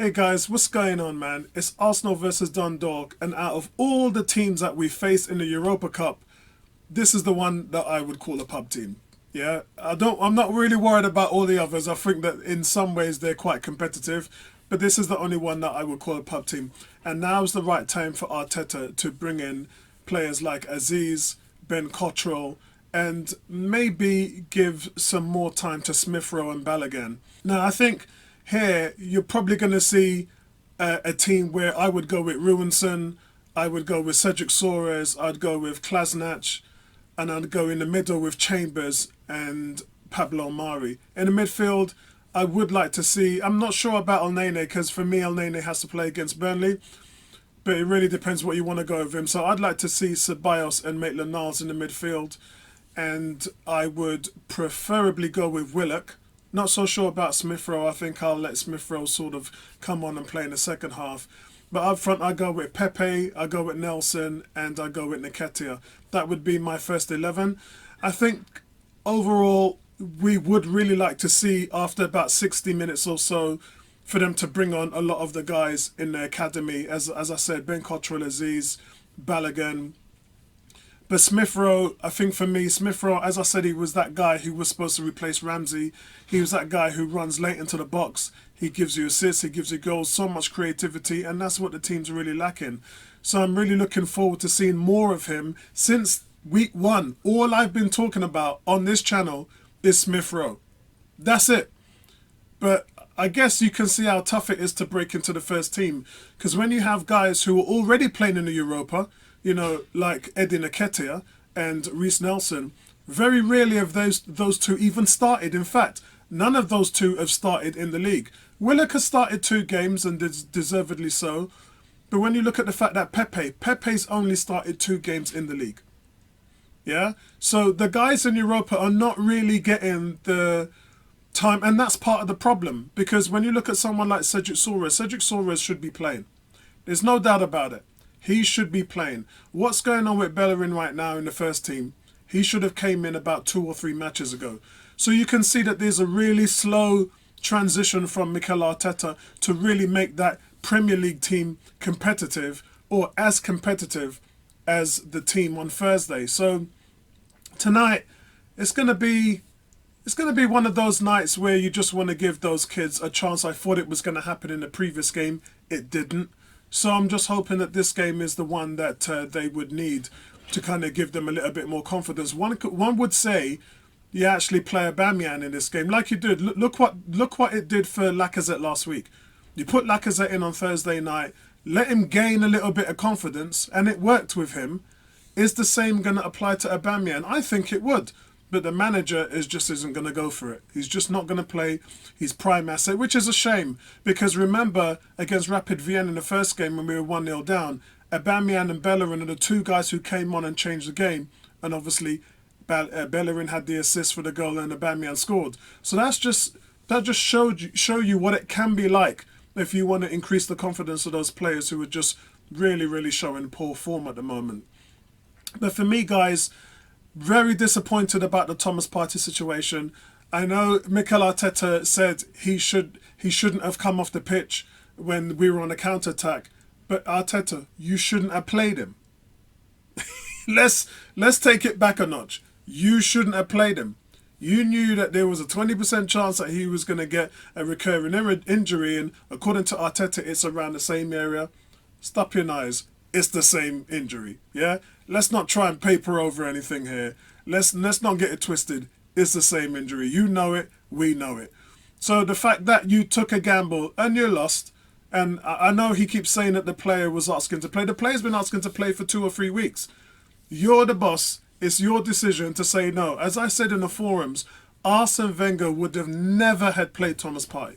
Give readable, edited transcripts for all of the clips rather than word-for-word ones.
Hey guys, what's going on, man? It's Arsenal versus Dundalk, and out of all the teams that we face in the Europa Cup, this is the one that I would call a pub team. Yeah, I'm not really worried about all the others. I think that in some ways they're quite competitive, but this is the only one that I would call a pub team. And now's the right time for Arteta to bring in players like Aziz, Ben Cottrell, and maybe give some more time to Smith Rowe and Balogun. Now, I think here you're probably going to see a team where I would go with Ruinson, I would go with Cedric Soares, I'd go with Klasnach, and I'd go in the middle with Chambers and Pablo Mari. In the midfield, I would like to see, I'm not sure about El Nene, because for me El Nene has to play against Burnley, but it really depends what you want to go with him. So I'd like to see Ceballos and Maitland-Niles in the midfield, and I would preferably go with Willock. Not so sure about Smith Rowe. I think I'll let Smith Rowe sort of come on and play in the second half. But up front, I go with Pepe, I go with Nelson, and I go with Nketiah. That would be my first 11. I think overall, we would really like to see, after about 60 minutes or so, for them to bring on a lot of the guys in the academy. As I said, Ben Cottrell, Aziz, Balogun. But Smith Rowe, I think for me, Smith Rowe, as I said, he was that guy who was supposed to replace Ramsey. He was that guy who runs late into the box. He gives you assists, he gives you goals, so much creativity, and that's what the team's really lacking. So I'm really looking forward to seeing more of him. Since week one, all I've been talking about on this channel is Smith Rowe. That's it. But I guess you can see how tough it is to break into the first team. Because when you have guys who are already playing in the Europa, you know, like Eddie Nketiah and Reece Nelson, very rarely have those two even started. In fact, none of those two have started in the league. Willock has started 2 games and deservedly so. But when you look at the fact that Pepe's only started 2 games in the league. Yeah? So the guys in Europa are not really getting the time. And that's part of the problem. Because when you look at someone like Cedric Soares should be playing. There's no doubt about it. He should be playing. What's going on with Bellerin right now in the first team? He should have came in about 2 or 3 matches ago. So you can see that there's a really slow transition from Mikel Arteta to really make that Premier League team competitive, or as competitive as the team on Thursday. So tonight it's going to be one of those nights where you just want to give those kids a chance. I thought it was going to happen in the previous game. It didn't. So I'm just hoping that this game is the one that they would need to kind of give them a little bit more confidence. One would say you actually play Aubameyang in this game, like you did. Look what it did for Lacazette last week. You put Lacazette in on Thursday night, let him gain a little bit of confidence, and it worked with him. Is the same going to apply to Aubameyang? I think it would. But the manager isn't going to go for it. He's just not going to play his prime asset, which is a shame. Because remember, against Rapid Vienna in the first game when we were 1-0 down, Aubameyang and Bellerin are the 2 guys who came on and changed the game. And obviously, Bellerin had the assist for the goal and Aubameyang scored. So that just show you what it can be like if you want to increase the confidence of those players who are just really, really showing poor form at the moment. But for me, guys, very disappointed about the Thomas Partey situation. I know Mikel Arteta said he shouldn't have come off the pitch when we were on a counter-attack. But Arteta, you shouldn't have played him. Let's take it back a notch. You shouldn't have played him. You knew that there was a 20% chance that he was going to get a recurring injury, and according to Arteta, it's around the same area. Stop your eyes. It's the same injury. Yeah? Let's not try and paper over anything here. Let's not get it twisted. It's the same injury. You know it. We know it. So the fact that you took a gamble and you lost, and I know he keeps saying that the player was asking to play. The player's been asking to play for 2 or 3 weeks. You're the boss. It's your decision to say no. As I said in the forums, Arsene Wenger would have never had played Thomas Partey.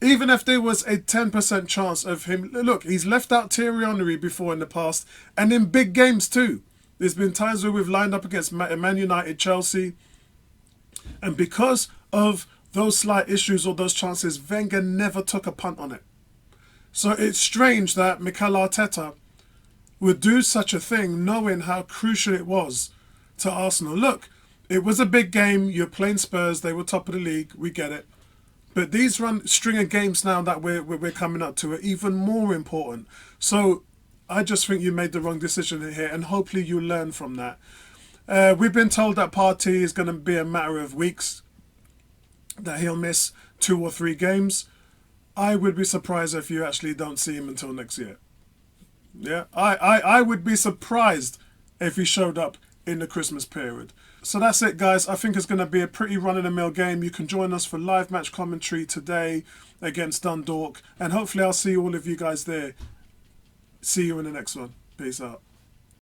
Even if there was a 10% chance of him... Look, he's left out Thierry Henry before in the past, and in big games too. There's been times where we've lined up against Man United, Chelsea, and because of those slight issues or those chances, Wenger never took a punt on it. So it's strange that Mikel Arteta would do such a thing knowing how crucial it was to Arsenal. Look, it was a big game. You're playing Spurs. They were top of the league. We get it. But these string of games now that we're coming up to are even more important. So I just think you made the wrong decision here, and hopefully you learn from that. We've been told that Partey is going to be a matter of weeks, that he'll miss 2 or 3 games. I would be surprised if you actually don't see him until next year. Yeah, I would be surprised if he showed up in the Christmas period. So that's it, guys. I think it's going to be a pretty run-of-the-mill game. You can join us for live match commentary today against Dundalk. And hopefully I'll see all of you guys there. See you in the next one. Peace out.